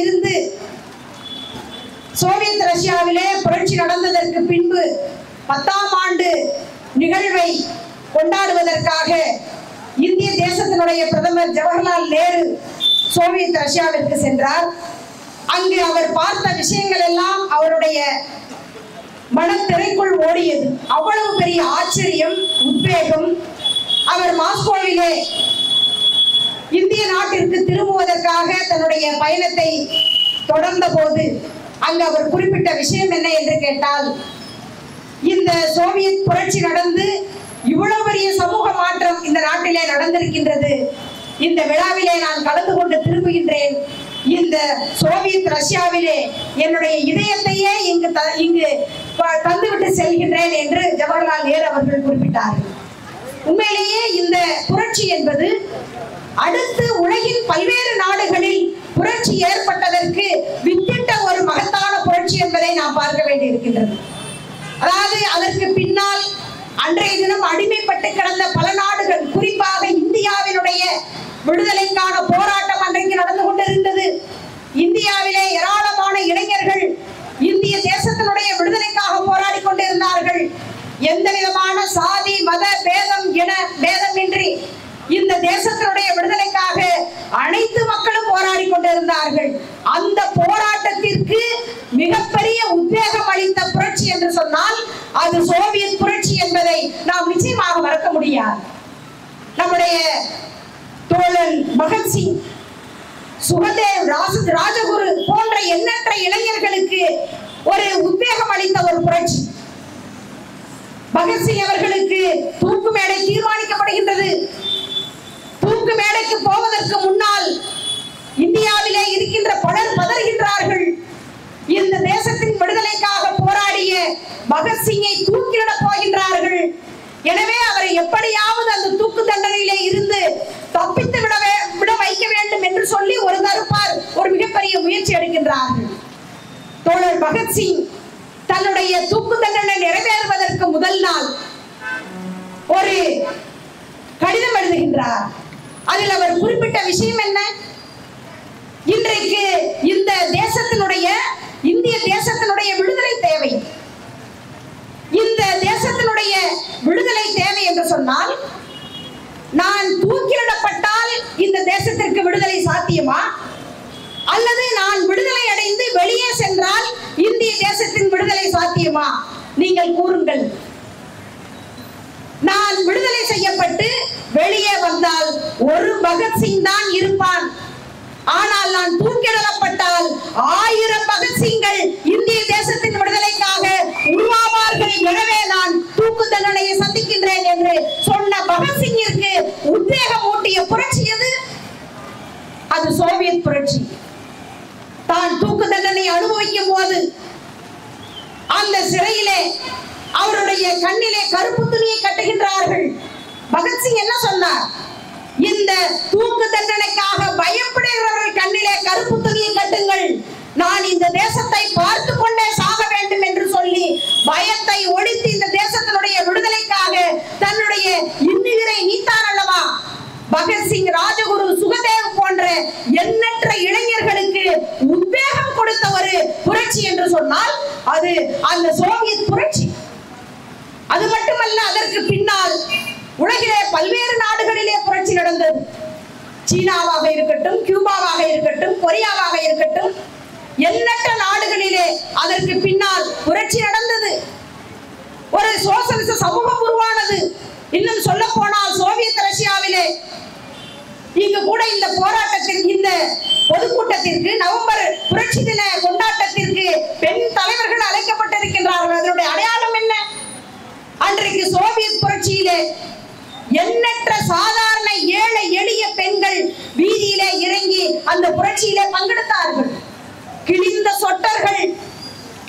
இருந்து சோவியத் ரஷ்யாவிலே புரட்சி நடந்ததற்கு பின்பு 10ஆம் ஆண்டு நிகழ்வை கொண்டாடுவதற்காக இந்திய தேசத்தினுடைய பிரதமர் ஜவஹர்லால் நேரு சோவியத் ரஷ்யாவிற்கு சென்றார். அங்கு அவர் பார்த்த விஷயங்கள் எல்லாம் அவருடைய மனத்திரைக்குள் ஓடியது. அவ்வளவு பெரிய ஆச்சரியம், உத்வேகம். அவர் மாஸ்கோவிலே இந்திய நாட்டிற்கு திரும்புவதற்காக தன்னுடைய பயணத்தை தொடர்ந்த போது அங்கு அவர் குறிப்பிட்ட விஷயம் என்ன என்று கேட்டால், இந்த சோவியத் புரட்சி நடந்து இவ்வளவு பெரிய சமூக மாற்றம் இந்த நாட்டிலே நடந்திருக்கின்றது. இந்த விழாவிலே நான் கலந்து கொண்டு திரும்புகின்றேன். இந்த சோவியத் ரஷ்யாவிலே என்னுடைய இதயத்தையே இங்கு தந்துவிட்டு செல்கின்றேன் என்று ஜவஹர்லால் நேரு அவர்கள் குறிப்பிட்டார்கள். உண்மையிலேயே இந்த புரட்சி என்பது அடுத்து உலகின் பல்வேறு நாடுகளில் புரட்சி ஏற்பட்டதற்கு வித்திட்ட ஒரு மகத்தான புரட்சி என்பதை நாம் பார்க்க வேண்டியிருக்கின்றது. அதாவது அதற்கு பின்னால் அன்றைய தினம் அடிமைப்பட்டு கிடந்த பல நாடுகள், குறிப்பாக இந்தியாவினுடைய விடுதலைக்கான போராட்டம் அன்றைக்கு நடந்து கொண்டிருந்தது. இந்தியாவிலே ஏராளமான இளைஞர்கள் இந்திய தேசத்தினுடைய விடுதலைக்காக போராடி கொண்டிருந்தார்கள். எந்த விதமான சாதி மத பேதமின்றி இந்த தேசத்தினுடைய விடுதலைக்காக அனைத்து மக்களும் போராடி கொண்டிருந்தார்கள். அந்த போராட்டத்திற்கு மிகப்பெரிய உத்வேகம் அளித்த புரட்சி என்று சொன்னால் அது சோவியத் புரட்சி என்பதை நாம் நிச்சயமாக மறக்க முடியாது. நம்முடைய தோழன் பகத்சிங், சுகதேவ், ராஜகுரு போன்ற எண்ணற்ற இளைஞர்களுக்கு ஒரு உத்வேகம் அளித்த ஒரு புரட்சி. பகத்சிங் அவர்களுக்கு தூக்கு மேடை தீர்மானிக்கப்படுகின்றது. தூக்கு மேடைக்கு போவதற்கு முன்னால் இந்தியாவிலே இருக்கின்ற பலர் பதறுகின்றார்கள். இந்த தேசத்தின் விடுதலைக்காக போராடிய பகத்சிங்கை தூக்கிலிட போகின்றார்கள். எனவே அவரை எப்படியாவது அந்த தூக்கு தண்டனையிலே இருந்து தப்பித்து விட வைக்க வேண்டும் என்று சொல்லி ஒரு தரப்பார் ஒரு மிகப்பெரிய முயற்சி எடுக்கின்றார்கள். தோழர் பகத்சிங் தன்னுடைய தூக்கு தண்டனை நிறைவேறுவதற்கு முதல் நாள் ஒரு கடிதம் எழுதுகின்றார். அதில் அவர் குறிப்பிட்ட விஷயம் என்ன? இன்றைக்கு இந்த தேசத்தினுடைய இந்திய தேசத்தினுடைய விடுதலை தேவை. இந்த தேசத்தினுடைய விடுதலை தேவை என்று சொன்னால், நான் தூக்கிலிடப்பட்டால் இந்த தேசத்திற்கு விடுதலை சாத்தியமா, அல்லது நான் விடுதலை அடைந்து வெளியே சென்றால் இந்திய தேசத்தின் விடுதலை சாத்தியமா? நீங்கள் கூறுங்கள். நான் விடுதலை செய்யப்பட்டு வெளியே வந்தால் ஒரு பகத்சிங் தான் இருப்பான். ஆனால் நான் தூக்கிலிடப்பட்டால் 1000 பகத்சிங்கள் இந்திய தேசத்தின் விடுதலைக்காக உருவாவார்கள். எனவே நான் தூக்கு தண்டனையை சந்திக்கின்றேன் என்று சொன்ன பகத்சிங்கிற்கு உத்வேகம் ஊட்டிய புரட்சி எது? அது சோவியத் புரட்சி. தான் தூக்கு தண்டனை அனுபவிக்கும் போது அந்த சிறையிலே அவருடைய கண்ணிலே கருப்பு துணியை கட்டுகின்றார்கள். பகத்சிங் என்ன சொன்னார்? இந்த தூக்கு தண்டனைக்காக பயப்படுகிறவர்கள் கண்ணிலே கருப்பு துணியை கட்டுங்கள், நான் இந்த தேசத்தை பார்த்து கொண்டே சாக வேண்டும் என்று சொல்லி பயத்தை ஒழித்து இந்த தேசத்தினுடைய விடுதலைக்காக தன்னுடைய இன்னுயிரை நீத்தார் அல்லவா? பகத்சிங், ராஜகுரு, சுகதேவ் போன்ற எண்ணற்ற இளைஞர்களுக்கு உத்வேகம் கொடுத்த ஒரு புரட்சி என்று சொன்னால் அது அந்த சோவியத் புரட்சி. அது மட்டுமல்ல, அதற்கு பின்னால் உலகிலே பல்வேறு நாடுகளிலே புரட்சி நடந்தது. சீனாவாக இருக்கட்டும், கியூபாவாக இருக்கட்டும், கொரியாவாக இருக்கட்டும், எண்ணற்ற நாடுகளிலே அதற்கு பின்னால் புரட்சி நடந்தது. ஒரு சோசலிச சமூகம் உருவானது. இன்னும் சொல்ல போனால் சோவியத் ரஷ்யாவிலே இங்கு கூட இந்த போராட்டத்திற்கு, இந்த பொதுக்கூட்டத்திற்கு, நவம்பர் புரட்சி தின கொண்டாட்டத்திற்கு பெண் தலைவர்கள் அழைக்கப்பட்டிருக்கின்றார்கள். அதனுடைய அடையாளம் என்ன? அன்றைக்கு சோவியத் புரட்சியிலே எண்ணற்ற சாதாரண ஏழை எளிய பெண்கள் வீதியிலே இறங்கி அந்த புரட்சியிலே பங்கெடுத்தார்கள். கிழிந்த சொட்டர்கள்,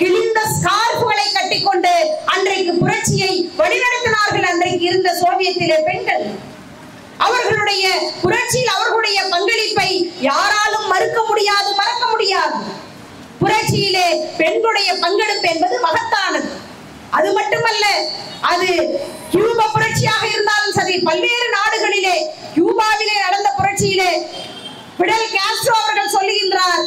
கிழிந்த ஸ்கார்ஃப்களை கட்டிக்கொண்டு அன்றைக்கு புரட்சியை வழிநடத்தினார்கள். அன்றைக்கு இருந்த சோவியத்திலே பெண்கள் அவர்களுடைய புரட்சியில் அவர்களுடைய பங்களிப்பை யாராலும் மறுக்க முடியாது, மறக்க முடியாது. புரட்சியிலே பெண்களுடைய பங்கெடுப்பு என்பது மகத்தானது. அது மட்டுமல்ல, அது கியூபா புரட்சியாக இருந்தாலும் சரி, பல்வேறு நாடுகளிலே, கியூபாவிலே நடந்த புரட்சியிலே பிடல் காஸ்ட்ரோ அவர்கள் சொல்லுகின்றார்,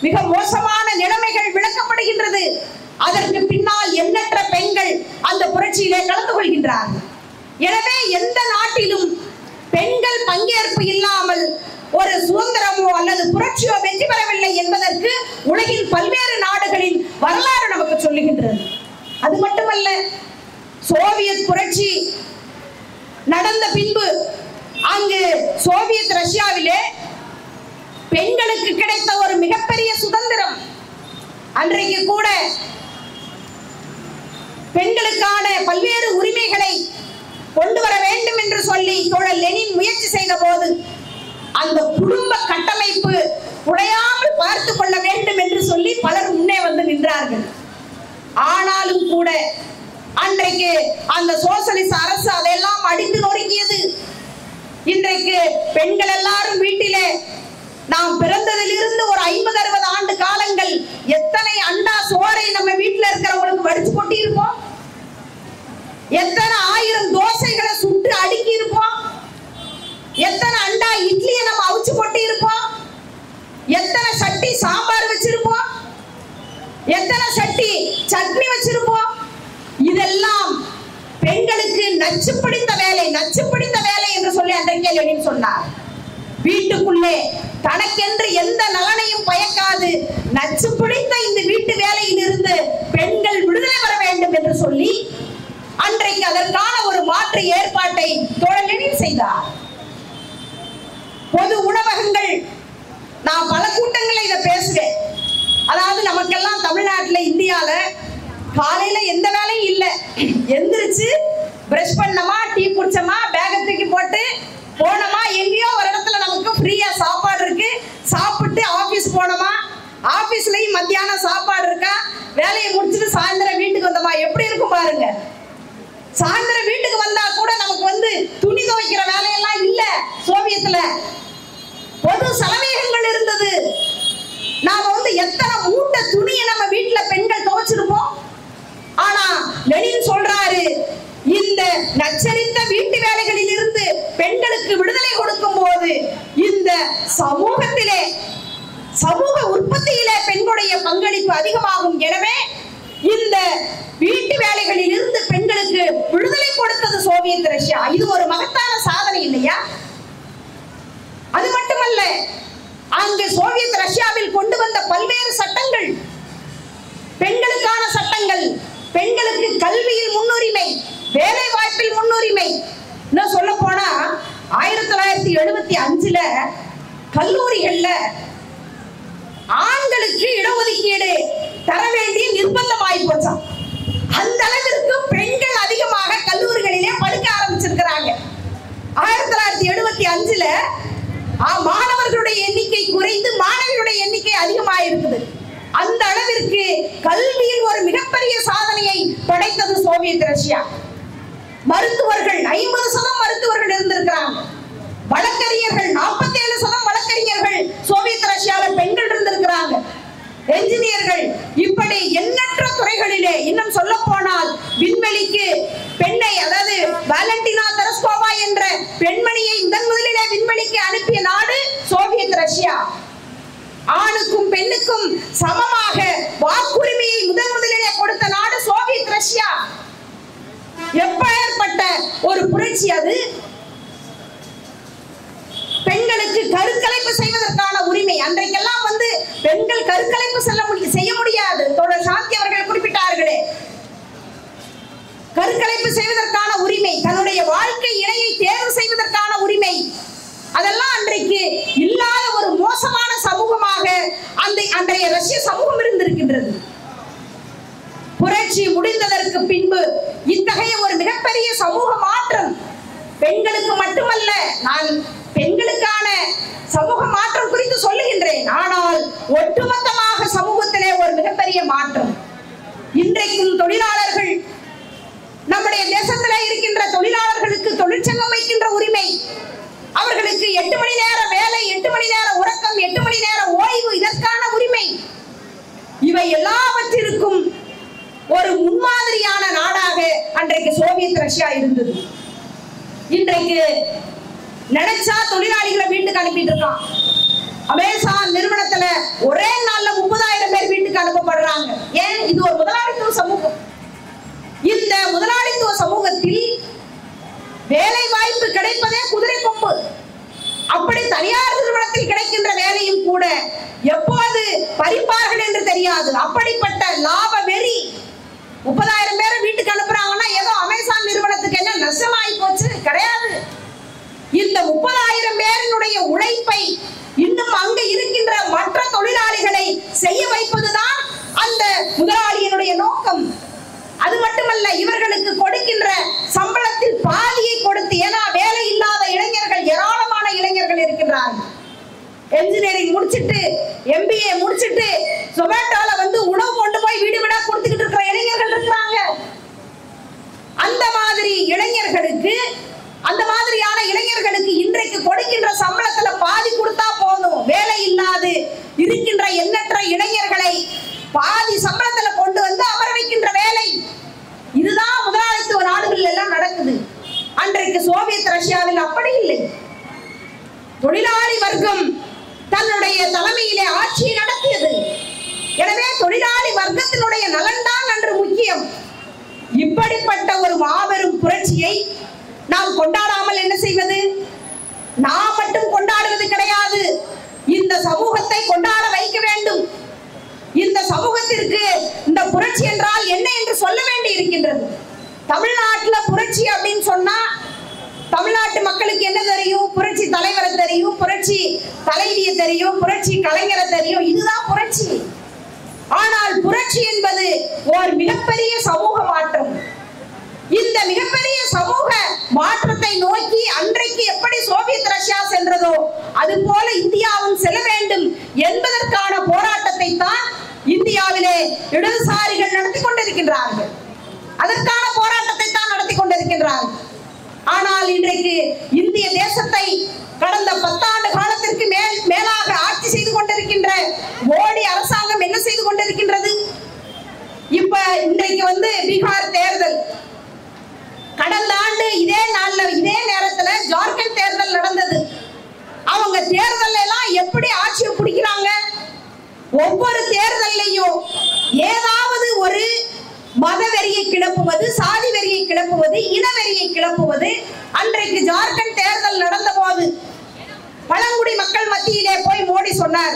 மிக மோசமான நிலைமைகள் விளக்கப்படுகின்றது. அதற்கு பின்னால் எண்ணற்ற பெண்கள் அந்த புரட்சியிலே கலந்து கொள்கின்றார்கள். எனவே எந்த நாட்டிலும் பெண்கள் பங்கேற்பு இல்லாமல் ஒரு சுதந்திரமோ அல்லது புரட்சியோ வெற்றி பெறவில்லை என்பதற்கு உலகின் பல்வேறு நாடுகளின் வரலாறு நமக்கு சொல்லுகின்றது. அது மட்டுமல்ல, சோவியத் புரட்சி நடந்த பின்பு அங்கு சோவியத் ரஷ்யாவிலே பெண்களுக்கு கிடைத்த ஒரு மிகப்பெரிய சுதந்திரம். அன்றைக்கு கூட பெண்களுக்கான பல்வேறு உரிமைகளை கொண்டு வர வேண்டும் என்று சொல்லி தோழர் லெனின் முயற்சி செய்த போது அந்த குடும்ப கட்டமைப்பு உடையாமல் பார்த்து கொள்ள வேண்டும் என்று சொல்லி பலர் முன்னே வந்து நின்றார்கள். ஆனாலும் கூட அன்றைக்கு அந்த சோசலிச அரசு அதையெல்லாம் அடித்து நொறுக்கியது. இன்றைக்கு பெண்கள் எல்லாரும் வீட்டிலே நாம் பிறந்ததிலிருந்து ஒரு 50-60 ஆண்டு காலங்கள் எத்தனை அண்டா சோறை நம்ம வீட்டில் இருக்கிறவங்களுக்கு வடிச்சு கொட்டி இருப்போம், எத்தனை 1000 தோசைகளை சுட்டு அடுக்கி இருப்போம், எத்தனை அண்டா இட்லியை நம்ம அவிச்சு கொட்டி இருப்போம், எத்தனை சட்டி சாம்பார் வச்சிருப்போம், எத்தனை சட்டி சட்னி வச்சிருப்போம். இதெல்லாம் பெண்களுக்கு நச்சு பிடித்த வேலை என்று சொல்லி அன்றைக்கே லெனின் சொன்னார். வீட்டுக்குள்ளே தனக்கென்று எந்த நலனையும் பயக்காது நச்சு பிடித்த இந்த வீட்டு வேலையில் இருந்து பெண்கள் விடுதலை பெற வேண்டும் என்று சொல்லி அன்றைக்கு அதற்கான ஒரு மாற்று ஏற்பாட்டை தோழர் லெனின் செய்தார். பொது உணவகங்கள், நான் பல கூட்டங்களில் இதை பேசுவேன். அதாவது நமக்கெல்லாம் தமிழ்நாட்டில் இந்தியால காலையில எந்த வேலையும் இல்லை, எந்திரிச்சு பிரஷ் பண்ணமா, டீ குடிச்சமா, பேக தூக்கி போட்டு போனோமா, எங்கேயோ ஒரு இடத்துல நமக்கு ஃப்ரீயா சாப்பாடு இருக்கு, சாப்பிட்டு ஆபீஸ் போனோமா, ஆபீஸ்லயும் மத்தியானம் சாப்பாடு இருக்கா, வேலையை முடிச்சுட்டு சாயந்தரம் வீட்டுக்கு வந்தோமா. எப்படி இருக்கும் பாருங்க. சாயந்தரம் வீட்டுக்கு வந்தா கூட நமக்கு வந்து துணி துவைக்கிற வேலையெல்லாம் இல்ல. சோவியத்துல பொது சலவைகள் இருந்தது. நாம வந்து எத்தனை மூட்டை துணியை நம்ம வீட்டுல பெண்கள் துவைச்சிருப்போம். ஆனா லெனின் சொல்றாரு, இந்த நச்சரித்த வீட்டு வேலைகளில் இருந்து பெண்களுக்கு விடுதலை கொடுக்கும் போது இந்த சமூகத்திலே, சமூக உற்பத்தியிலே பெண்களுடைய பங்களிப்பு அதிகமாகும். எனவே இந்த வீட்டு வேலைகளில் இருந்து பெண்களுக்கு விடுதலை கொடுத்தது சோவியத் ரஷ்யா. இது ஒரு மகத்தான சாதனை இல்லையா? அது மட்டுமல்ல, அங்கு சோவியத் ரஷ்யாவில் கொண்டு வந்த பல்வேறு சட்டங்கள், பெண்களுக்கான சட்டங்கள், பெண்களுக்கு கல்வியில் முன்னுரிமை, வேலை வாய்ப்பில் முன்னுரிமை. இன்னும் சொல்ல போனா 1975 கல்லூரிகள்ல ஆண்களுக்கு இடஒதுக்கீடு தர வேண்டிய நிர்பந்தம் ஆகி போச்சாம். அந்த அளவிற்கு பெண்கள் அதிகமாக கல்லூரிகளிலே படிக்க ஆரம்பிச்சிருக்கிறாங்க. 1975 மாணவர்களுடைய எண்ணிக்கை குறைந்து மாணவியுடைய எண்ணிக்கை அதிகமாக இருக்குது. அந்த அளவிற்கு கல்வியில் ஒரு மிகப்பெரிய சாதனையை படைத்தது சோவியத் ரஷ்யா. மருத்துவர்கள் 50% மருத்துவர்கள் இருந்திருக்கிறாங்க. வழக்கறிஞர்கள் 47% வழக்கறிஞர்கள் சோவியத் ரஷ்யாவில் பெண்கள் இருந்திருக்கிறாங்க. என்ஜினியர்கள், இப்படி எண்ணற்ற துறைகளிலே, இன்னும் சொல்ல போனால் விண்வெளிக்கு பெண்ணை, அதாவது வாலண்டினா தெரஸ்கோவா என்ற பெண்மணியை முதலிலே விண்வெளிக்கு அனுப்பிய நாடு சோவியத் ரஷ்யா. ஆணுக்கும் பெண்ணுக்கும் சமமாக வாக்குரிமையை முதலிலே கொடுத்த நாடு சோவியத் ரஷ்யா. எப்பேற்பட்ட ஒரு புரட்சி அது! பெண்களுக்கு கருக்கலைப்பு செய்வதற்கான உரிமை. அன்றைக்கெல்லாம் வந்து பெண்கள் கருக்கலைப்பு செய்ய முடியாது. தோழர் சாந்தி அவர்கள் குறிப்பிட்டார்களே, கருக்கலைப்பு செய்வதற்கான உரிமை, தன்னுடைய வாழ்க்கை இணையை தேர்வு செய்வதற்கான உரிமை, அதெல்லாம் அன்றைக்கு இல்லாத ஒரு மோசமான சமூகமாக அன்றைய ரஷ்ய சமூகம் இருந்திருக்கின்றது. புரட்சி முடிந்ததற்கு பின்பு இத்தகைய ஒரு மிகப்பெரிய சமூக மாற்றம் பெண்களுக்கு மட்டுமல்ல, நான் பெண்களுக்கான சமூக மாற்றம் குறித்து சொல்லுகின்றேன், ஆனால் ஒட்டுமொத்தமாக சமூகத்திலே ஒரு மிகப்பெரிய மாற்றம். இன்றைக்கும் தொழிலாளர்கள், நம்முடைய தேசத்திலே இருக்கின்ற தொழிலாளர்களுக்கு தொழிற்சங்கம் வைக்கின்ற உரிமை, அவர்களுக்கு 8 மணி நேர வேலை, 8 மணி நேர உறக்கம், 8 மணி நேர ஓய்வு, இதற்கான உரிமை, இவை எல்லாவற்றிற்கும் ஒரு முன்மாதிரியான நாடாக அன்றைக்கு சோவியத் ரஷ்யா இருந்தது. இன்றைக்கு நினைச்சா தொழிலாளிகளை வீட்டுக்கு அனுப்பிட்டு இருக்கான். அமேசான் நிறுவனத்துல ஒரே நாள்ல 30,000 பேர் வீட்டுக்கு அனுப்பப்படுறாங்க. ஏன்? இது ஒரு முதலாளித்துவ சமூகம். இந்த முதலாளித்துவ சமூகத்தில் வேலை வாய்ப்பு கிடைப்பதே குதிரை கொம்பு. அப்படி தனியார் நிறுவனத்தில் கிடைக்கின்ற வேலையும் கூட எப்போது பறிப்பார்கள் என்று தெரியாது. அப்படிப்பட்ட லாப வெறி. 30,000 பேரை வீட்டுக்கு அனுப்புறாங்கன்னா ஏதோ அமேசான் நிறுவனத்துக்கு என்ன நஷ்டமாயி போச்சு? கிடையாது. இந்த 30,000 பேரினுடைய உழைப்பை இன்னும் அங்க இருக்கின்ற மற்ற தொழிலாளிகளை செய்ய வைப்பதுதான் அந்த முதலாளியினுடைய நோக்கம். அது மட்டுமல்ல, இவர்களுக்கு கொடுக்கின்ற சம்பளத்தில் பாதியை கொடுத்து, ஏன்னா வேலை இல்லாத இளைஞர்கள் ஏராளமான இளைஞர்கள் இருக்கின்றார்கள். என்ஜினியரிங் முடிச்சிட்டு MBA முடிச்சிட்டு சொமேட்டோல வந்து உணவு கொண்டு போய் வீடு வீடா கொடுத்துக்கிட்டு இருக்கிற இளைஞர்கள் இருக்கிறாங்க. அந்த மாதிரி இளைஞர்களுக்கு, அந்த மாதிரியான இளைஞர்களுக்கு இன்றைக்கு கொடுக்கின்ற சம்பளத்துல பாதி கொடுத்தா போதும். வேலை இல்லாது இருக்கின்ற எண்ணற்ற இளைஞர்களை பாதி சம்பளத்துல கொண்டு வந்து அமர வைக்கின்ற வேலை. இதுதான் முதலாளித்துவ நாடுகள் எல்லாம் நடக்குது. அன்றைக்கு சோவியத் ரஷ்யாவில் அப்படி இல்லை. தொழிலாளி வர்க்கம் தன்னுடைய தலைமையிலே ஆட்சியை நடத்தியது. எனவே தொழிலாளி வர்க்கத்தினுடைய நலன் தான் அன்று முக்கியம். இப்படிப்பட்ட ஒரு மாபெரும் புரட்சியை நாம் கொண்டாடாமல் என்ன செய்வது? நாம் மட்டும் கொண்டாடுவது கிடையாது, இந்த சமூகத்தை கொண்டாட வைக்க வேண்டும். இந்த சமூகத்திற்கு இந்த புரட்சி என்றால் என்ன என்று சொல்ல வேண்டி இருக்கின்றது. தமிழ்நாட்டுல புரட்சி அப்படின்னு சொன்னா தமிழ்நாட்டு மக்களுக்கு என்ன தெரியும்? புரட்சி தலைவரை தெரியும், புரட்சி தலைவியை தெரியும், புரட்சி கலைஞரை தெரியும். இதுதான் புரட்சி. ஆனால் புரட்சி என்பது ஒரு மிகப்பெரிய சமூக மாற்றம். இந்த மிகப்பெரிய சமூக மாற்றத்தை நோக்கி அன்றைக்கு எப்படி சோவியத் ரஷ்யா சென்றதோ அது போல இந்தியாவும் செல்ல வேண்டும் என்பதற்கான போராட்டத்தை தான் இந்தியாவிலே இடதுசாரிகள் நடத்தி கொண்டிருக்கின்றார்கள். அதற்கான போராட்டத்தை தான் நடத்தி கொண்டிருக்கின்றார்கள். ஆனால் இன்றைக்கு இந்திய தேசத்தை கடந்த 10 ஆண்டு காலத்திற்கு மேலாக ஆட்சி செய்து கொண்டிருக்கின்ற மோடி அரசாங்கம் என்ன செய்து கொண்டிருக்கின்றது? இப்ப இன்றைக்கு வந்து பீகார் தேர்தல், கடந்த ஆண்டு இதே நாள்ல இதே நேரத்துல ஜார்க்கண்ட் தேர்தல் நடந்தது. அவங்க தேர்தல் எல்லாம் எப்படி ஆட்சியை பிடிக்கிறாங்க? ஒவ்வொரு தேர்தலையும் ஏதாவது ஒரு மத வெறியை கிளப்புவது, சாதி வெறியை கிளப்புவது, இனவெறியை கிளப்புவது. அன்றைக்கு ஜார்க்கண்ட் தேர்தல் நடந்த போது பழங்குடி மக்கள் மத்தியிலே போய் மோடி சொன்னார்,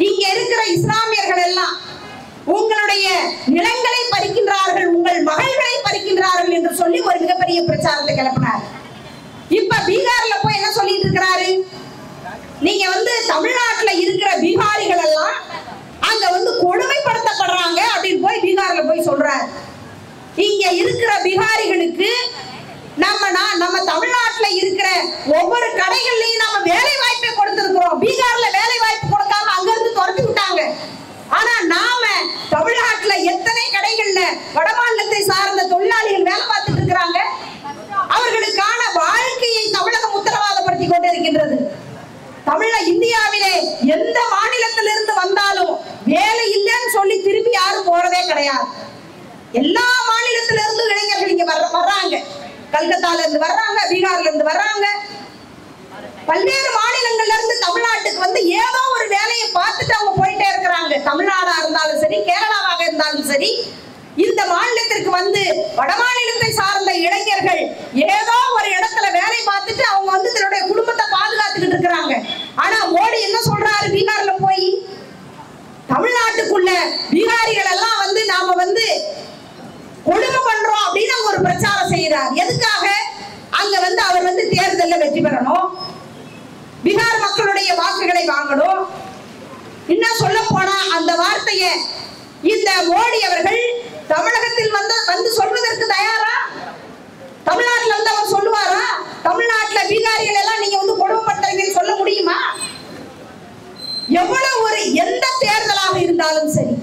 இங்க இருக்கிற இஸ்லாமியர்கள் எல்லாம் உங்களுடைய நிலங்களை பறிக்கின்றார்கள், உங்கள் மகள்களை பறிக்கின்றார்கள் என்று சொல்லி ஒரு மிகப்பெரிய பிரச்சாரத்தை கிளப்பினார். இப்ப பீகார்ல போய் என்ன சொல்லிட்டு இருக்கிறாரு? நீங்க வந்து தமிழ்நாட்டுல இருக்கிற பீகாரிகள் எல்லாம் அங்க வந்து கொடுமைப்படுத்தப்படுறாங்க அப்படின்னு போய் பீகார்ல போய் சொல்றாரு. இங்க இருக்கிற பீகாரிகளுக்கு நம்ம தமிழ்நாட்டுல இருக்கிற ஒவ்வொரு கடைகள்லயும் நம்ம வேலை வாய்ப்பை கொடுத்திருக்கிறோம். பீகார்ல வேலை வாய்ப்பு கொடுக்காம அங்க இருந்து துரத்தி விட்டாங்க. ஆனா நாம தமிழ்நாட்டுல எத்தனை கடைகள்ல வடமாநிலத்தை சார்ந்த தொழிலாளிகள் வேலை பார்த்துட்டு இருக்கிறாங்க. அவர்களுக்கான வாழ்க்கையை தமிழகம் உத்தரவாதப்படுத்தி கொண்டிருக்கின்றது. இந்தியாவிலே எந்த மாநிலத்திலிருந்து வந்தாலும் வேலை இல்லைன்னு சொல்லி திரும்பி யாரும் போறதே கிடையாது. எல்லா மாநிலத்திலிருந்து இளைஞர்கள் இங்க வர்றாங்க. கல்கத்தால இருந்து வர்றாங்க, பீகார்ல இருந்து வர்றாங்க, பல்வேறு மாநிலங்கள்ல இருந்து தமிழ்நாட்டுக்கு வந்து ஏதோ ஒரு வேலையை பார்த்துட்டு அவங்க போயிட்டே இருக்கிறாங்க. தமிழ்நாடா இருந்தாலும் சரி, கேரளாவாக இருந்தாலும் சரி, இந்த மாநிலத்திற்கு வந்து வட மாநிலத்தை சார்ந்த இளைஞர்கள் ஏதோ ஒரு இடத்துல வேலை பார்த்துட்டு அவங்க வந்து தன்னுடைய குடும்பத்தை பாதுகாத்துக்கிட்டு இருக்கிறாங்க. ஆனா மோடி என்ன சொல்றாரு? பீகார்ல போய் தமிழ்நாட்டுக்குள்ள பீகாரிகள் எல்லாம் வந்து நாம வந்து கொடுமை பண்றோம் அப்படின்னு ஒரு பிரச்சாரம் செய்யறார். எதுக்காக? அங்க வந்து அவர் வந்து தேர்தலில் வெற்றி பெறணும், பீகார் மக்களுடைய வாக்குகளை வாங்கணும். இன்னும் சொல்ல போனா அந்த வார்த்தையை இந்த மோடி அவர்கள் தமிழகத்தில் வந்து சொல்வதற்கு தயாரா? தமிழ்நாட்டில் வந்து அவர் சொல்லுவாரா? தமிழ்நாட்டில் பீகாரிகள் எல்லாம் நீங்க வந்து கொடுமைப்படுத்துறீங்கன்னு சொல்ல முடியுமா? எவ்வளவு ஒரு எந்த தேர்தலாக இருந்தாலும் சரி,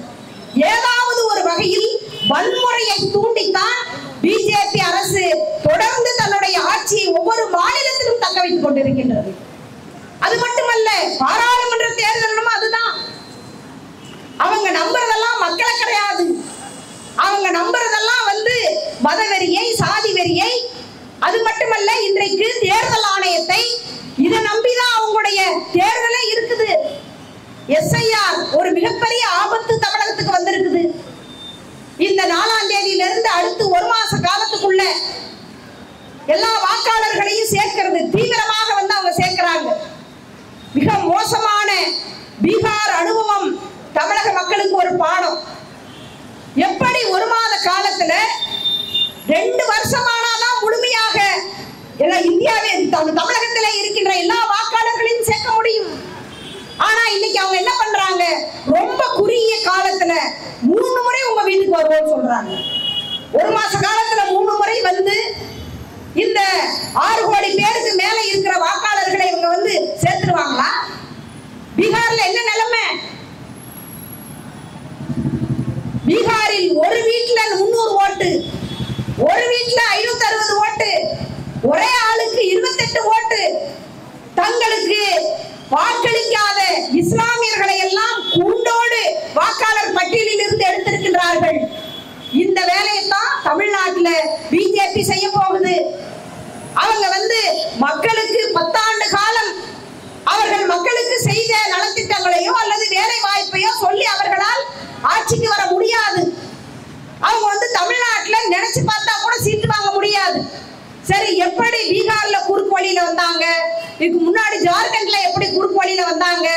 ஏதாவது ஒரு வகையில் வன்முறையை தூண்டித்தான் பிஜேபி அரசு தொடர்ந்து தன்னுடைய ஆட்சியை ஒவ்வொரு மாநிலத்திலும் தக்க வைத்துக் கொண்டிருக்கின்றது. அது மட்டுமல்ல, பாராளுமன்ற தேர்தலும் அதுதான். அவங்க நம்புறதெல்லாம் மக்களை கிடையாது, அவங்க நம்புறதெல்லாம் வந்து மதவெறியை, சாதி வெறியை. அது மட்டுமல்ல, இன்றைக்கு தேர்தல் ஆணையத்தை இதை நம்பிதான் அவங்களுடைய தேர்தலே இருக்குது. மிகப்பெரிய ஆபத்து தமிழகத்துக்கு வந்திருக்குது. இந்த 4ஆம் தேதியிலிருந்து அடுத்து ஒரு மாச காலத்துக்குள்ள எல்லா வாக்காளர்களையும் சேர்க்கிறது தீவிரமாக வந்து அவங்க சேர்க்கிறாங்க. மிக மோசமான பீகார் அனுபவம் தமிழக மக்களுக்கு ஒரு பாடம். எப்படி ஒரு மாத காலத்துல 2 வருஷமானாதான் முழுமையாக இந்தியாவில் தமிழகத்தில் இருக்கின்ற எல்லா வாக்காளர்களையும் சேர்க்க முடியும். ஆனா இன்னைக்கு அவங்க என்ன பண்றாங்க, ரொம்ப குறுகிய காலத்துல 3 முறை உங்க வீட்டுக்கு வருவோம்னு சொல்றாங்க. ஒரு மாச காலத்துல 3 முறை வந்து இந்த 6 கோடி பேருக்கு மேல இருக்கிற வாக்காளர்களை இவங்க வந்து சேர்த்துருவாங்களா? பீகார்ல என்ன நிலைமை? பீகாரில் ஒரு வீட்டுல 300 ஓட்டு, ஒரு வீட்டுல 560 ஓட்டு, ஒரே ஆளுக்கு 28 ஓட்டு. தங்களுக்கு வாக்களிக்காத இஸ்லாமியர்களை எல்லாம் கூண்டோடு வாக்காளர் பட்டியலில் இருந்து எடுத்திருக்கிறார்கள். இந்த வேலையை தான் தமிழ்நாட்டில் பிஜேபி செய்ய போகுது. அவங்க வந்து மக்களுக்கு 10 ஆண்டு காலம் அவர்கள் மக்களுக்கு செய்த நலத்திட்டங்களையோ அல்லது வேலை வாய்ப்பையோ சொல்லி அவர்களால் ஆட்சிக்கு வர முடியாது. அவங்க வந்து தமிழ்நாட்டில் நினைச்சு பார்த்தா கூட சீட்டு வாங்க முடியாது. சரி, எப்படி பீகார்ல குறுக்கு வழியில வந்தாங்க, இதுக்கு முன்னாடி ஜார்க்கண்ட்ல எப்படி குறுக்கு வழியில வந்தாங்க,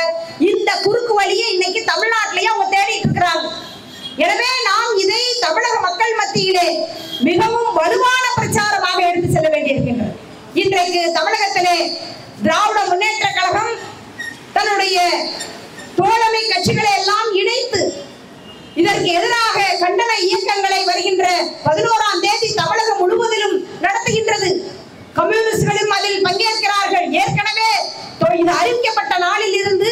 இந்த குறுக்கு வழியை இன்னைக்கு தமிழ்நாட்டிலேயே அவங்க தேடிட்டு இருக்கிறாங்க. எனவே நாம் இதை தமிழக மக்கள் மத்தியிலே மிகவும் வலுவான பிரச்சாரமாக எடுத்து செல்ல வேண்டியிருக்கின்றது. இன்றைக்கு தமிழகத்திலே திராவிட முன்னேற்ற கழகம் தன்னுடைய தோழமை கட்சிகளை எல்லாம் இணைத்து இதற்கு எதிராக கண்டன இயக்கங்களை வருகின்ற 11ஆம் தேதி தமிழகம் முழுவதிலும் நடத்துகின்றது. கம்யூனிஸ்டுகளும் அதில் பங்கேற்கிறார்கள். ஏற்கனவே இது அறிவிக்கப்பட்ட நாளில் இருந்து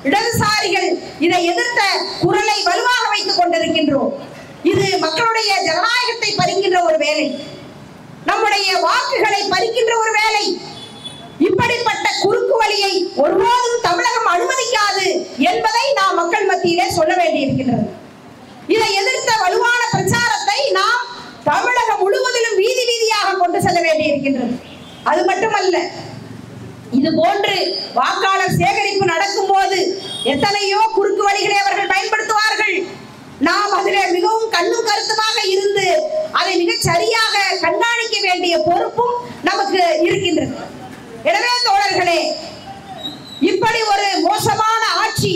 இடதுசாரிகள் இதை எதிர்த்த குரலை வலுவாக வைத்துக் கொண்டிருக்கின்றோம். இது மக்களுடைய ஜனநாயகத்தை பறிக்கின்ற ஒரு வேலை, நம்முடைய வாக்குகளை பறிக்கின்ற ஒரு வேலை. இப்படிப்பட்ட குறுக்கு வழியை ஒருபோதும் தமிழகம் அனுமதிக்காது என்பதை நாம் மக்கள் மத்தியிலே சொல்ல வேண்டியிருக்கின்றது. இதை எதிர்த்த வலுவான பிரச்சாரத்தை நாம் தமிழகம் முழுவதிலும் வீதி வீதியாக கொண்டு செல்ல வேண்டியிருக்கின்றது. அது மட்டுமல்ல, இது போன்று வாக்காளர் சேகரிப்பு நடக்கும் போது எத்தனையோ குறுக்கு வழிகளை அவர்கள் பயன்படுத்துவார்கள். நாம் அதிலே மிகவும் கண்ணும் கருத்துமாக இருந்து அதை மிக சரியாக கண்காணிக்க வேண்டிய பொறுப்பும் நமக்கு இருக்கின்றது. எனவே தோழர்களே, இப்படி ஒரு மோசமான ஆட்சி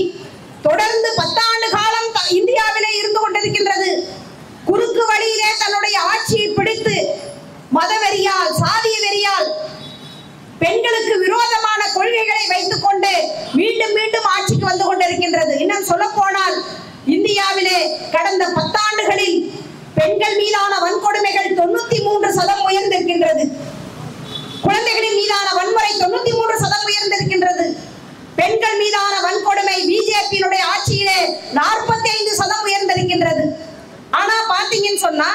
தொடர்ந்து 10 ஆண்டு காலம் இந்தியாவிலே இருந்து கொண்டிருக்கின்றது. குறுக்கு வழியிலே தன்னுடைய ஆட்சியை பிடித்து மதவெறியால், சாதிய வெறியால், பெண்களுக்கு விரோதமான கொள்கைகளை வைத்துக் கொண்டு மீண்டும் மீண்டும் ஆட்சிக்கு வந்து கொண்டிருக்கின்றது. இன்னும் சொல்ல போனால் இந்தியாவிலே கடந்த 10 ஆண்டுகளில் பெண்கள் மீதான வன்கொடுமைகள் 93% உயர்ந்திருக்கின்றது. குழந்தைகளின் மீதான வன்முறை 93% உயர்ந்திருக்கின்றது. பெண்கள் மீதான வன்கொடுமை பிஜேபியினுடைய ஆட்சியிலே 45% உயர்ந்திருக்கின்றது. ஆனா பாத்தீங்கன்னு சொன்னா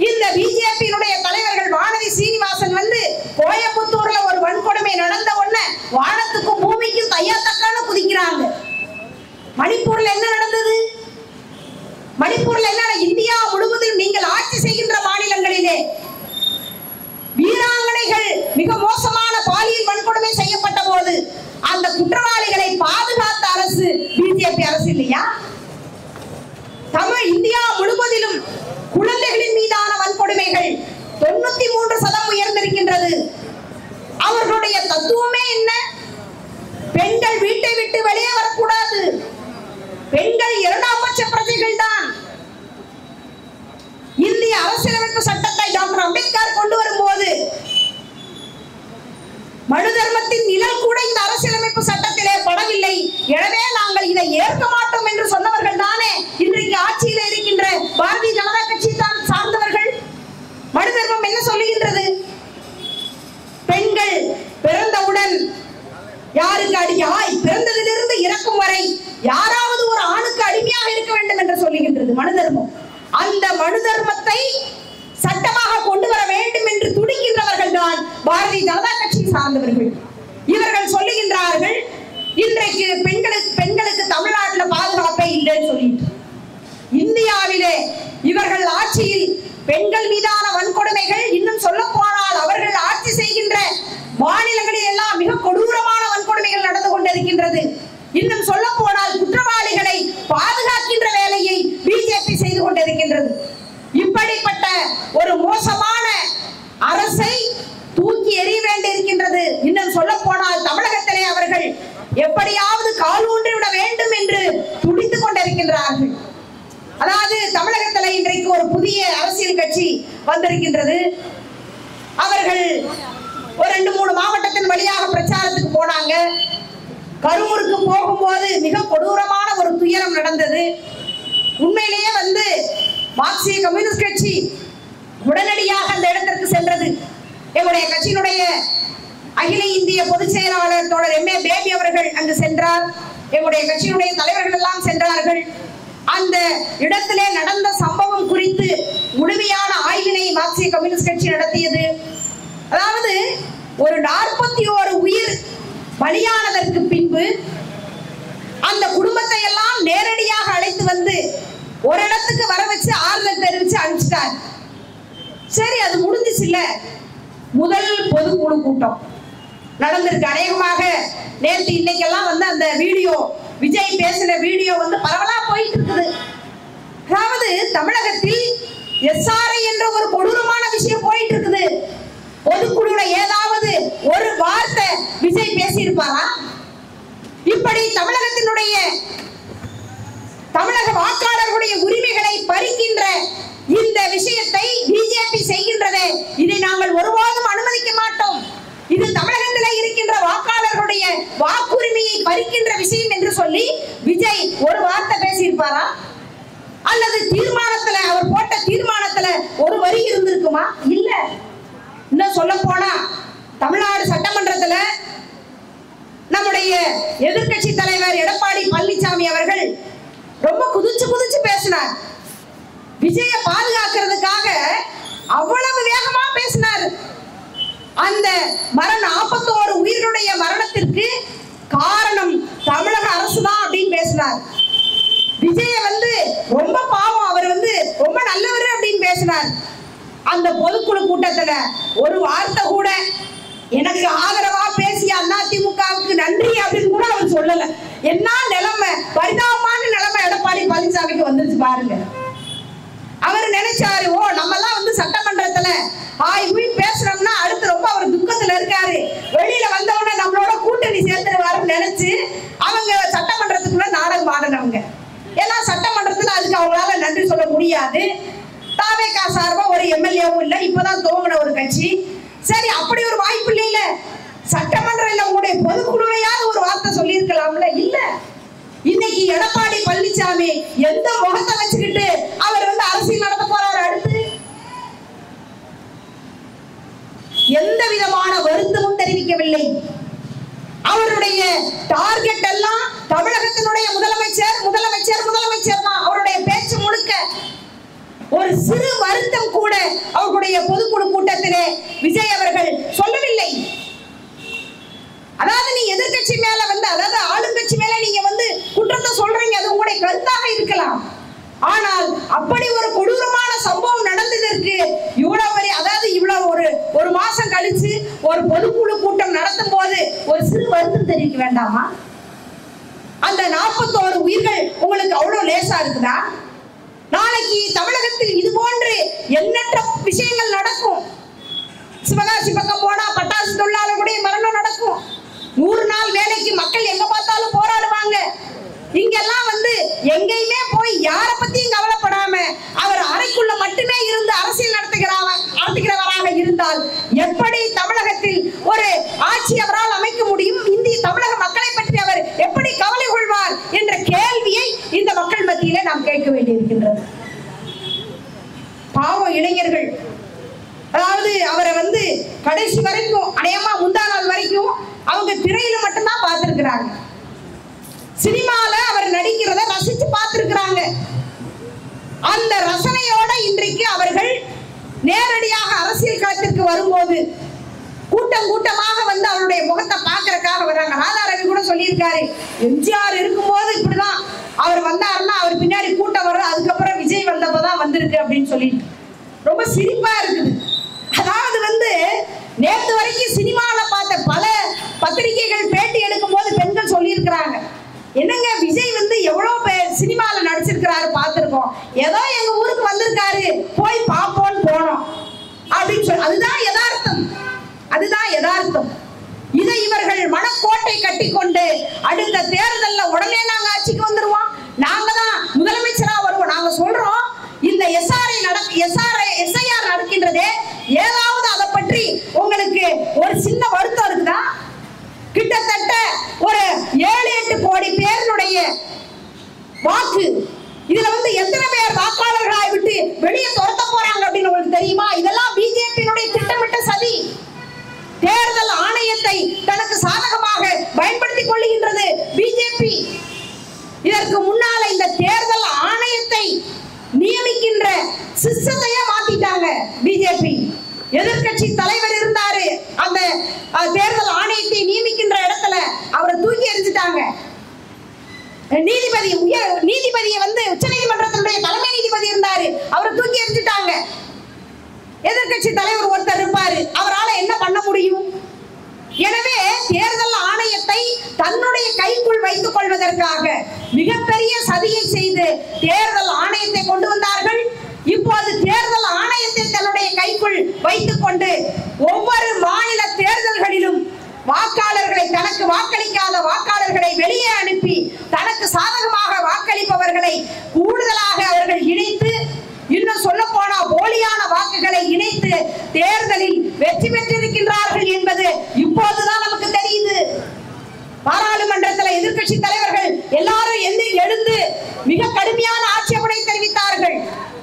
இந்த பிஜேபியினுடைய தலைவர்கள் வானதி சீனிவாசன் வந்து கோயம்புத்தூர்ல ஒரு வன்கொடுமை நடந்த உடனே வானத்துக்கும் பூமிக்கும் தையா தக்கான குதிக்கிறாங்க. மணிப்பூர்ல என்ன நடந்தது? மணிப்பூர்ல என்ன? இந்தியா முழுவதும் நீங்கள் ஆட்சி செய்கின்ற மாநிலங்களிலே வீராங்கனைகள் மிக மோசமான பாலியல் வன்கொடுமை செய்யப்பட்ட போது அந்த குற்றவாளிகளை பாதுகாத்த அரசு பிஜேபி அரசு இல்லையா? தமிழ் இந்தியா முழுவதிலும் குழந்தைகளின் மீதான வன்கொடுமைகள் 93% உயர்ந்திருக்கின்றது. அவர்களுடைய தத்துவமே என்ன? பெண்கள் வீட்டை விட்டு வெளியே வரக்கூடாது, பெண்கள் 2ஆம் பட்ச பிரஜைகள் தான். இந்திய அரசியலமைப்பு சட்டத்தை டாக்டர் அம்பேத்கர் கொண்டு வரும்போது மனு தர்மத்தின் நிழல் கூட இந்த அரசியலமைப்பு சட்டத்திலே படவில்லை. எனவே நாங்கள் இதை ஏற்க மாட்டோம் என்று சொன்னவர்கள் தானே இன்றைக்கு ஆட்சியில் இருக்கின்ற பாரதிய ஜனதா கட்சி தான் சார்ந்தவர்கள். மனு தர்மம் என்ன சொல்லுகின்றது? பெண்கள் பிறந்தவுடன் யாருக்கு அடிமையாய், பிறந்ததிலிருந்து இறக்கும் வரை யாராவது ஒரு ஆணுக்கு அடிமையாக இருக்க வேண்டும் என்று சொல்லுகின்றது மனு தர்மம். அந்த மனு தர்மத்தை சட்டமாக கொண்டு வர வேண்டும் என்று துடிக்கின்றவர்கள் தான் பாரதிய ஜனதா கட்சி சார்ந்தவர்கள். இவர்கள் சொல்லுகின்றார்கள் இன்றைக்கு பெண்களுக்கு தமிழ்நாட்டில் பாதுகாப்பே இல்லைன்னு சொல்லிட்டு. இந்தியாவிலே இவர்கள் ஆட்சியில் பெண்கள் மீதான வன்கொடுமைகள், இன்னும் சொல்ல போனால் அவர்கள் ஆட்சி செய்கின்ற மாநிலங்களில் எல்லாம் மிக கொடூரமான வன்கொடுமைகள் நடந்து கொண்டிருக்கின்றது. இன்னும் சொல்ல போனால் குற்றவாளிகளை ஒரு மோசமான அரசை தூக்கி எறிய வேண்டியிருக்கின்றது. இன்னும் சொல்ல போனால் தமிழகத்திலே அவர்கள் எப்படியாவது கால் ஊன்றி விட வேண்டும் என்று துடித்துக் கொண்டிருக்கின்றார்கள். அதாவது தமிழகத்தில் இன்றைக்கு ஒரு புதிய அரசியல் கட்சி வந்திருக்கின்றது. அவர்கள் ஒரு 2-3 மாவட்டத்தின் வழியாக பிரச்சாரத்துக்கு போனாங்க. கரூருக்கு போகும்போது மிக கொடூரமான ஒரு துயரம் நடந்தது. உண்மையிலேயே மார்க்சிய கம்யூனிஸ்ட் கட்சி உடனடியாக அந்த இடத்திற்கு சென்றது. எங்களுடைய கட்சியினுடைய அகில இந்திய பொதுச் செயலாளர் தோழர் எம்.ஏ. பேபி அவர்கள் அங்கு சென்றார். எங்களுடைய கட்சியினுடைய தலைவர்கள் எல்லாம் சென்றார்கள். அந்த இடத்திலே நடந்த சம்பவம் குறித்து முழுமையான ஆய்வினை மார்க்சிய கம்யூனிஸ்ட் கட்சி நடத்தியது. அதாவது ஒரு 41 உயிர் பலியானதற்கு பின்பு அந்த குடும்பத்தை எல்லாம் நேரடியாக அழைத்து ஒரு இடத்துக்கு வர வச்சு ஆறுதல் தெரிவிச்சு அனுப்பிச்சிட்டார். சரி, அது முடிஞ்சிச்சு இல்ல. முதல் பொதுக்குழு கூட்டம் நடந்திருக்கு. அநேகமாக நேற்று இன்னைக்கெல்லாம் அந்த வீடியோ, விஜய் பேசின வீடியோ பரவலா போயிட்டு இருக்குது. அதாவது தமிழகத்தில் எஸ்ஆர்ஐ என்ற ஒரு கொடூரமான விஷயம் போயிட்டு இருக்குது. பொதுக்குழுல ஏதாவது ஒரு வார்த்தை விஜய் பேசியிருப்பாரா? இப்படி தமிழக வாக்காளர்களுடைய உரிமைகளை பறிக்கின்ற இந்த விஷயத்தை பிஜேபி செய்கின்றதே, இதை நாங்கள் ஒருபோதும் அனுமதிக்க மாட்டோம். இது தமிழகத்தில் இருக்கின்ற வாக்காளர்களுடைய வாக்குரிமையை பறிக்கின்ற விஷயம் என்று சொல்லி விஜய் ஒரு வார்த்தை பேசியிருப்பாரா? அல்லது தீர்மானத்துல, அவர் போட்ட தீர்மானத்துல ஒரு வரி இருந்திருக்குமா? இல்ல. இன்னும் சொல்ல போனா தமிழ்நாடு சட்டமன்றத்துல நம்முடைய எதிர்க்கட்சி தலைவர் எடப்பாடி பழனிசாமி அவர்கள் ரொம்ப குதிச்சு பேசினார். விஜய பாதுகாக்கிறதுக்காக அவ்வளவு வேகமா பேசினார். அந்த 41 உயிரினுடைய மரணத்திற்கு காரணம் தமிழக அரசு தான் அப்படின்னு பேசினார். விஜய ரொம்ப பாவம், அவர் ரொம்ப நல்லவர் அப்படின்னு பேசினார். அந்த பொதுக்குழு கூட்டத்துல ஒரு வார்த்தை கூட எனக்கு ஆதரவா பேசிய அதிமுகவுக்கு நன்றி அப்படின்னு கூட அவர் சொல்லல. என்ன நிலைமை, பரிதாபமான நிலைமை எடப்பாடி பழனிசாமிக்கு வந்துருச்சு பாருங்க. அவர் நினைச்சாரு, ஓ நம்ம எல்லாம் சட்டமன்றத்துல பேசுறோம்னா அடுத்து ரொம்ப அவர் துக்கத்துல இருக்காரு, வெளியில வந்தவொடனே நம்மளோட கூட்டணி சேர்ந்துருவாருன்னு நினைச்சு அவங்க சட்டமன்றத்துக்குள்ள நாடகம் ஆடினவங்க. ஏன்னா சட்டமன்றத்துல அதுக்கு அவங்களால நன்றி சொல்ல முடியாது. தாவேகா சார்பா ஒரு எம்எல்ஏவும் இல்ல, இப்பதான் துவங்கின ஒரு கட்சி. சரி, அப்படி ஒரு வாய்ப்பு இல்ல. சட்டமன்றம் உங்களுடைய பொதுக்குழுவையாவது ஒரு வார்த்தை சொல்லி இருக்கலாம்ல. இல்ல. இன்னைக்கு எடப்பாடி பழனிசாமி எந்த முகத்தை வச்சுக்கிட்டு அவர் அரசியல் நடத்த போறாரு? அடுத்து எந்த விதமான வருத்தமும் தெரிவிக்கவில்லை. அவருடைய டார்கெட் எல்லாம் தமிழகத்தினுடைய முதலமைச்சர் தான். அவருடைய பேச்சு முழுக்க ஒரு சிறு வருத்தம் கூட அவருடைய பொதுக்குழு கூட்டத்திலே விஜய் அவர்கள் சொல்லவில்லை. அதாவது நீ எதிர்கட்சி மேல அதாவது ஆளுங்கட்சி மேல நீங்க குற்றத்தை சொல்றீங்க, அது உங்களுடைய கருத்தாக இருக்கலாம். ஆனால் அப்படி ஒரு கொடூரமான சம்பவம் நடந்ததற்கு இவ்வளவு ஒரு மாசம் கழிச்சு ஒரு பொதுக்குழு கூட்டம் நடத்தும் போது ஒரு சிறு வருத்தம் தெரிவிக்க வேண்டாமா? அந்த 41 உயிர்கள் உங்களுக்கு அவ்வளவு லேசா இருக்குதா? நாளைக்கு தமிழகத்தில் இது போன்று எண்ணற்ற விஷயங்கள் நடக்கும். சிவகாசி பக்கம் போனா பட்டாசு தொழிலாளர்களுடைய மரணம் நடக்கும். 100 நாள் வேலைக்கு மக்கள் எங்க பார்த்தாலும் போராடுவாங்க. இங்கெல்லாம் எங்கேயுமே போய் யாரை பத்தியும் கவலைப்படாம அவர் அறைக்குள்ள மட்டுமே இருந்து அரசியல் நடத்துகிறவராக இருந்தால் எப்படி தமிழகத்தில் ஒரு ஆட்சி அவரால் அமைக்க முடியும்? இந்திய தமிழக மக்களை பற்றி அவர் எப்படி கவலை கொள்வார் என்ற கேள்வியை இந்த மக்கள் மத்தியிலே நாம் கேட்க வேண்டியிருக்கின்றது. பாவம் இளைஞர்கள், அதாவது அவரை கடைசி வரைக்கும் அநேகமா முந்தா நாள் வரைக்கும் அவங்க திரையில மட்டும்தான் பார்த்திருக்கிறாங்க. சினிமால அவர் நடிக்கிறத ரசிச்சு பார்த்திருக்கிறாங்க. அந்த ரசனையோட இன்றைக்கு அவர்கள் நேரடியாக அரசியல் களத்திற்கு வரும்போது கூட்டமாக அவருடைய முகத்தை பார்க்கறதுக்காக வர்றாங்க. ராதாரவி கூட சொல்லியிருக்காரு, எம்ஜிஆர் இருக்கும்போது இப்படிதான் அவர் வந்தாருன்னா அவர் பின்னாடி கூட்டம் வரும், அதுக்கப்புறம் விஜய் வந்தப்பதான் வந்திருக்கு அப்படின்னு சொல்லிட்டு ரொம்ப சிரிப்பா இருக்குது. அதாவது நேற்று வரைக்கும் சினிமால பார்த்த பல பத்திரிகைகள் பேட்டி எடுக்கும் போது பெண்கள் சொல்லி இருக்கிறாங்க, என்னங்க விஜய் எவ்வளவு சினிமால நடிச்சிருக்கிறாரு பார்த்திருக்கோம், ஏதோ எங்க ஊருக்கு வந்திருக்காரு போய் பார்ப்போம்னு போனோம். அப்படின்னு சொல்லி அதுதான் யதார்த்தம், அதுதான் யதார்த்தம். இதை இவர்கள் மனக்கோட்டை கட்டிக்கொண்டு அடுத்த தேர்தல்ல உடனே நாங்க ஆட்சிக்கு வந்துருவோம், நாங்க தான் முதலமைச்சரா வருவோம். நாங்க சொல்றோம் இந்த எஸ்ஐஆர் நடக்கின்றதே, ஏதாவது அதை பற்றி உங்களுக்கு ஒரு சின்ன வருத்தம் இருக்குதா? கிட்டத்தட்ட ஒரு 7-8 கோடி பேருடைய வாக்கு, இதுல வந்து எத்தனை பேர் வாக்காளர்களாய் விட்டு வெளியே துரத்த போறாங்க அப்படின்னு உங்களுக்கு தெரியுமா? இதெல்லாம் பிஜேபியினுடைய திட்டமிட்ட சதி. தேர்தல் ஆணையத்தை தனக்கு சாதகமாக பயன்படுத்திக் கொள்ளுகின்றது பிஜேபி. இதற்கு முன்னால இந்த தேர்தல் ஆணையத்தை நியமிக்கின்ற சிஸ்டத்தையே மாத்திட்டாங்க பிஜேபி. எதிர்கட்சி தலைவர் இருந்தாரு, அந்த தேர்தல் ஆணையத்தை நியமிக்கின்ற இடத்துல அவரை தூக்கி எறிஞ்சிட்டாங்க. நீதிபதியை வந்து உச்ச நீதிமன்றத்தினுடைய தலைமை நீதிபதி இருந்தாரு, அவரை தூக்கி எறிஞ்சிட்டாங்க. எதிர்கட்சி தலைவர் ஒருத்தர் இருப்பாரு, அவரால் என்ன பண்ண முடியும்? எனவே தேர்தல் ஆணையத்தை தன்னுடைய கைக்குள் வைத்துக் கொள்வதற்காக மிகப்பெரிய சதியை செய்து தேர்தல் ஆணையத்தை கொண்டு வந்தார்கள். இப்போது தேர்தல் ஆணையத்தை தன்னுடைய கைக்குள் வைத்துக் கொண்டு ஒவ்வொரு மாநில தேர்தல்களிலும் வாக்காளர்களை, தனக்கு வாக்களிக்காத வாக்காளர்களை வெளியே அனுப்பி தனக்கு சாதகமாக வாக்களிப்பவர்களை கூடுதலாக அவர்கள் இணைத்து, இன்னும் சொல்ல போனா போலியான வாக்குகளை இணைத்து தேர்தலில் வெற்றி பெற்றிருக்கின்றார்கள் என்பது இப்போதுதான் நமக்கு தெரியுது. பாராளுமன்றத்தில் எதிர்கட்சி தலைவர்கள் எல்லாரும் எழுந்து மிக கடுமையான ஆட்சேபனை தெரிவித்தார்கள்.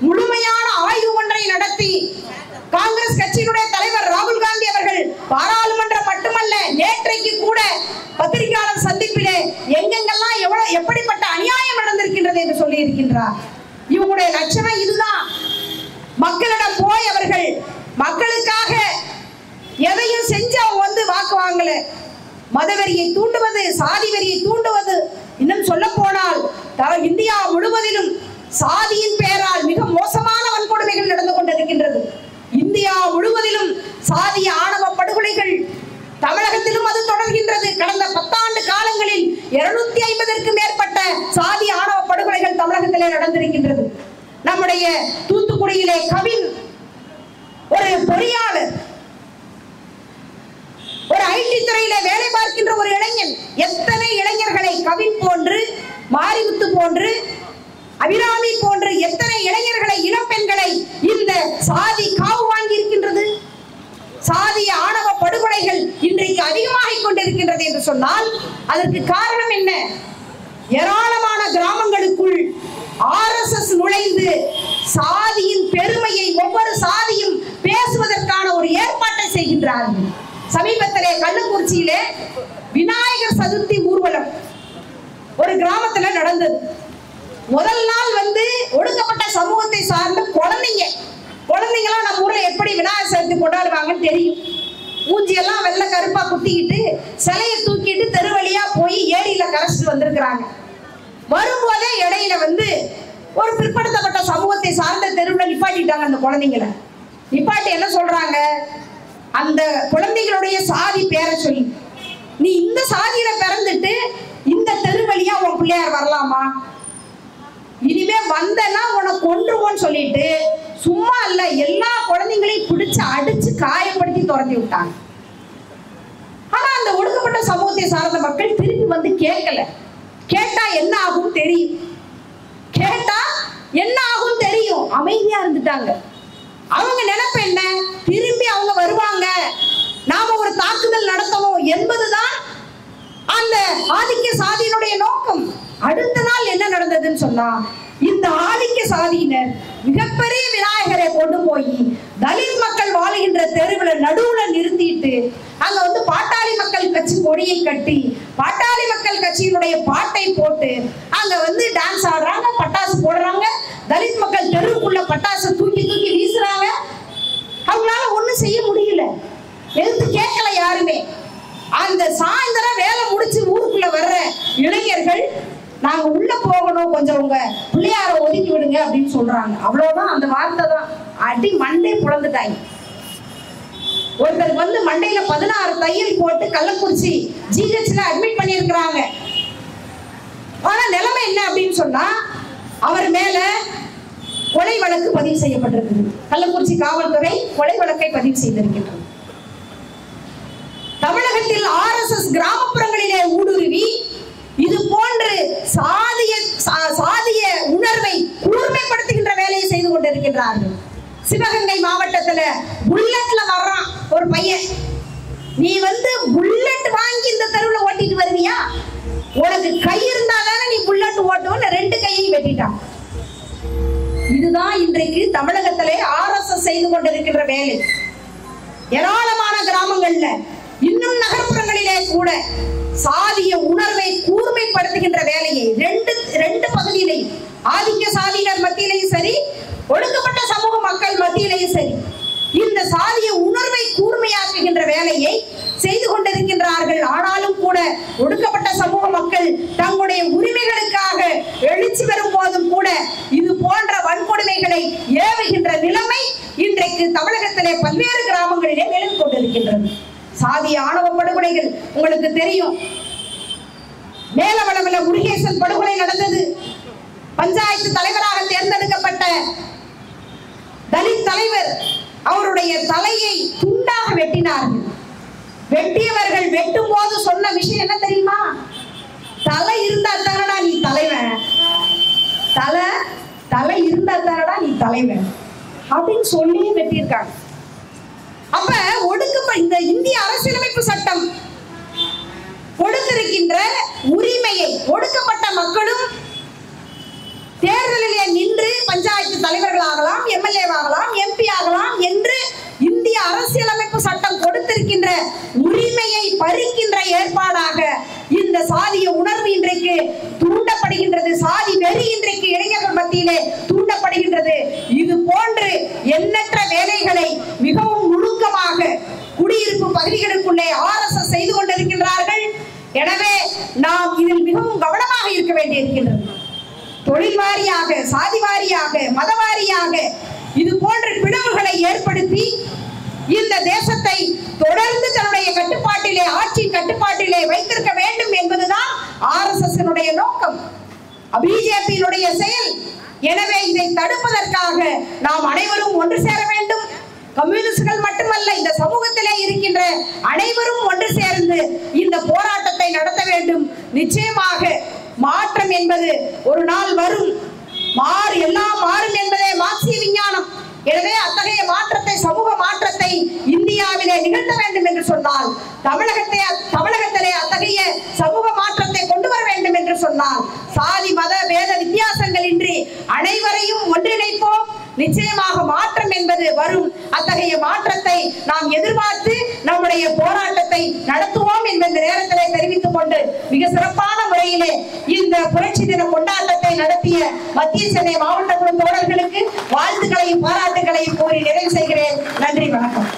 முழுமையான ஆய்வு ஒன்றை நடத்தி காங்கிரஸ் கட்சியினுடைய தலைவர் ராகுல் காந்தி அவர்கள் பாராளுமன்றம் மட்டுமல்ல, நேற்றைக்கு கூட பத்திரிகையாளர் சந்திப்பிலே எங்கெங்கெல்லாம் எப்படிப்பட்ட அநியாயம் நடந்திருக்கின்றது என்று சொல்லி இருக்கின்றார். இவங்களுடைய லட்சணம் இதுதான். மக்களிடம் போய் அவர்கள் மக்களுக்காக எதையும் செஞ்சு அவங்க வந்து வாக்கு வாங்கல. மதவெறியை தூண்டுவது, சாதி வெறியை தூண்டுவது, இன்னும் சொல்ல போனால் இந்தியா முழுவதிலும் சாதியின் பெயரால் மிக மோசமான வன்கொடுமைகள் நடந்து கொண்டிருக்கின்றது. இந்தியா முழுவதிலும் சாதிய ஆணவ படுகொலைகள், தமிழகத்திலும் அது தொடர்கின்றது. கடந்த 10 ஆண்டு காலங்களில் 250க்கும் மேற்பட்ட சாதி ஆணவ படுகொலைகள் தமிழகத்திலே நடந்திருக்கின்றது. நம்முடைய தூத்துக்குடியிலே கவின், ஒரு பொறியாளர், ஒரு ஐடி துறையிலே வேலை பார்க்கின்ற ஒரு இளைஞன், எத்தனை இளைஞர்களை கவின் போன்று, மாரிமுத்து போன்று, அபிராமி போன்று எத்தனை இளைஞர்களை, இளம் பெண்களை இந்த சாதி காவு வாங்கி இருக்கின்றது. சாதிய ஆணவ படுகொலைகள் இன்றைக்கு அதிகமாகிக் கொண்டிருக்கின்றது என்று சொன்னால் அதற்கு காரணம் என்ன? ஏராளமான கிராமங்களுக்குள் RSS நுழைந்து சாதியின் பெருமையை ஒவ்வொரு சாதியும் பேசுவதற்கான ஒரு ஏற்பாட்டை செய்கின்றார்கள். சமீபத்திலே கள்ளக்குறிச்சியிலே விநாயகர் சதுர்த்தி ஊர்வலம் ஒரு கிராமத்துல நடந்தது. முதல் நாள் வந்து ஒடுக்கப்பட்ட சமூகத்தை சார்ந்த குழந்தைங்களாம் நம்ம ஊர்ல எப்படி விநாயகர் சதுர்த்தி கொண்டாடுவாங்கன்னு தெரியும். மூஞ்சியெல்லாம் வெள்ளை கருப்பா குத்திக்கிட்டு சிலையை தூக்கிட்டு தெருவழியா போய் ஏரியில கரைச்சிட்டு வந்திருக்கிறாங்க. வரும்போதே இடையில வந்து ஒரு பிற்படுத்தப்பட்ட சமூகத்தை சார்ந்த தெருவுல நிப்பாட்டிட்டாங்க. அந்த குழந்தைங்களை நிப்பாட்டி என்ன சொல்றாங்க, அந்த குழந்தைகளுடைய சாதி பேரை சொல்லி, நீ இந்த சாதியில பிறந்துட்டு இந்த தெருவழியா உன் பிள்ளையார் வரலாமா, இனிமே வந்தனா உனக்கு கொன்றுவோன்னு சொல்லிட்டு சும்மா இல்ல எல்லா குழந்தைங்களையும் பிடிச்சு அடிச்சு காயப்படுத்தி துரத்தி விட்டாங்க. ஆனா அந்த ஒடுக்கப்பட்ட சமூகத்தை சார்ந்த மக்கள் திருப்பி வந்து கேட்கல. கேட்டா என்ன ஆகும் தெரியும், கேட்டா என்ன ஆகும் தெரியும், அமைதியா இருந்துட்டாங்க. அவங்க நினைப்பு என்ன, திரும்பி அவங்க வருவாங்க, நாம ஒரு தாக்குதல் நடத்தணும் என்பதுதான் அந்த ஆதிக்க சாதியினுடைய நோக்கம். அடுத்த நாள் என்ன நடந்ததுன்னு சொன்னா, இந்த ஆதிக்க சாதியினர் மிகப்பெரிய விநாயகரை கொண்டு போய் தலித் மக்கள் வாழுகின்ற தெருவில் நடுவுல நிறுத்திட்டு அங்க வந்து பாட்டாளி மக்கள் கட்சி கொடியை கட்டி பாட்டாளி மக்கள் கட்சியினுடைய பாட்டை போட்டு அங்க வந்து டான்ஸ் ஆடுறாங்க, பட்டாசு போடுறாங்க. தலித் மக்கள் தெருவுக்குள்ள பட்டாசு தூக்கி தூக்கி வீசுறாங்க. அவங்களால ஒண்ணும் செய்ய முடியல, எதிர்த்து கேட்கல யாருமே. அந்த சாயந்தரம் வேலை முடிச்சு ஊருக்குள்ள வர்ற இளைஞர்கள், நாங்க உள்ள போகணும், கொஞ்சம் உங்க பிள்ளையார ஒதுக்கி விடுங்க அப்படின்னு சொல்றாங்க. அவ்வளவுதான், அந்த வார்த்தை தான். அடி மண்டை புலந்துட்டாங்க. ஒருத்தருக்கு வந்து மண்டையில 16 தையல் போட்டு கள்ளக்குறிச்சி GHல அட்மிட் பண்ணியிருக்கிறாங்க. ஆனா நிலைமை என்ன அப்படின்னு சொன்னா, அவர் மேல கொலை வழக்கு பதிவு செய்யப்பட்டிருக்கு. கள்ளக்குறிச்சி காவல்துறை கொலை வழக்கை பதிவு செய்திருக்கின்றது. தமிழகத்தில் RSS கிராமப்புறங்களிலே ஊடுருவி இது போன்று சாதிய உணர்வை கூர்மைப்படுத்துகின்ற வேலையை செய்து கொண்டிருக்கின்றார்கள். சிவகங்கை மாவட்டத்துல புல்லட்ல வர்றான் ஒரு பையன். நீ புல்லட் வாங்கி இந்த தெருவில் ஓட்டிட்டு வருவியா? உனக்கு கை இருந்தா தானே நீ புல்லட் ஓட்டுவ. 2 கையையும் வெட்டிட்டான். இதுதான் இன்றைக்கு தமிழகத்திலே RSS செய்து கொண்டிருக்கின்ற வேலை. ஏராளமான கிராமங்கள்ல இன்னும் நகர்ப்புறங்களிலே கூட சாதிய உணர்வை கூர்மைப்படுத்துகின்ற வேலையை ரெண்டு பகுதியிலே ஆதிக்க சாதியினர் மத்தியிலேயும் சரி, ஒடுக்கப்பட்ட சமூக மக்கள் மத்தியிலேயும் சரி, இந்த சாதிய உணர்வை கூர்மையாக்குகின்ற வேலையை செய்து கொண்டிருக்கின்றார்கள். ஆனாலும் கூட ஒடுக்கப்பட்ட சமூக மக்கள் தங்களுடைய உரிமைகளுக்காக எழுச்சி பெறும் போதும் கூட இது போன்ற வன்கொடுமைகளை ஏவுகின்ற நிலைமை இன்றைக்கு தமிழகத்திலே பல்வேறு கிராமங்களிலே நிலவி கொண்டிருக்கின்றது. சாதிய ஆணவ படுகொலைகள் உங்களுக்கு தெரியும். மேலவளவில முருகேசன் படுகொலை நடந்தது. பஞ்சாயத்து தலைவராக தேர்ந்தெடுக்கப்பட்ட தலித் தலைவர் அவருடைய தலையை துண்டாக வெட்டினார்கள். வெட்டியவர்கள் வெட்டும் போது சொன்ன விஷயம் என்ன தெரியுமா? தலை இருந்தா தானடா நீ தலைவன், தலை இருந்தா தானடா நீ தலைவன் அப்படின்னு சொல்லி வெட்டியிருக்காங்க. அப்ப இந்த இந்திய அரசியலமைப்பு சட்டம் கொடுத்திருக்கின்ற உரிமையை ஒடுக்கப்பட்ட மக்களும் தேர்தலிலே நின்று பஞ்சாயத்து தலைவர்களாகலாம், MLA ஆகலாம், MP ஆகலாம் என்று இந்திய அரசியலமைப்பு சட்டம் கொடுத்திருக்கின்ற உரிமையை பறிக்கின்ற ஏற்பாடாக இந்த சாதிய உணர்வு இன்றைக்கு தூண்டப்படுகின்றது. சாதி வெறி இன்றைக்கு இளைஞர்கள் மத்தியிலே தூண்டப்படுகின்றது. இது போன்று எண்ணற்ற வேலைகளை மிகவும் நுணுக்கமாக குடியிருப்பு பகுதிகளுக்குள்ளே RSS செய்து கொண்டிருக்கின்றார்கள். எனவே நாம் இதில் மிகவும் கவனமாக இருக்க வேண்டியிருக்கின்றது. தொழில் வாரியாக, சாதி வாரியாக, மத வாரியாக இது போன்ற பிளவுகளை ஏற்படுத்தி இந்த தேசத்தை தொடர்ந்து தன்னுடைய கட்டுப்பாட்டிலே, ஆட்சியின் கட்டுப்பாட்டிலே வைத்திருக்க வேண்டும் என்பதுதான் RSS நோக்கம், பிஜேபியினுடைய செயல். எனவே இதை தடுப்பதற்காக நாம் அனைவரும் ஒன்று சேர வேண்டும். கம்யூனிஸ்டுகள் மட்டுமல்ல, இந்த சமூகத்திலே இருக்கின்ற அனைவரும் ஒன்று சேர்ந்து இந்த போராட்டத்தை நடத்த வேண்டும். நிச்சயமாக மாற்றம் என்பது ஒரு நாள் வரும். எல்லாம் மாறும் என்பதே மார்க்சிய விஞ்ஞானம். எனவே அத்தகைய மாற்றத்தை, சமூக மாற்றத்தை இந்தியாவிலே நிகழ்த்த வேண்டும் என்று சொன்னால், தமிழகத்திலே அத்தகைய சமூக மாற்றத்தை கொண்டு வர வேண்டும் என்று சொன்னால், சாதி மத வேத வித்தியாசங்கள் இன்றி அனைவரையும் ஒன்றிணைப்போம். நிச்சயமாக மாற்றம் என்பது வரும். அத்தகைய மாற்றத்தை நாம் எதிர்பார்த்து நம்முடைய போராட்டத்தை நடத்துவோம் என்பது நேரத்திலே தெரிவித்துக் கொண்டு, மிக சிறப்பான முறையிலே இந்த புரட்சி தின கொண்டாட்டத்தை நடத்திய மத்திய சென்னை மாவட்ட குழு தோழர்களுக்கு வாழ்த்துக்களையும் பாராட்டுகளையும் கூறி நிறைவு செய்கிறேன். நன்றி, வணக்கம்.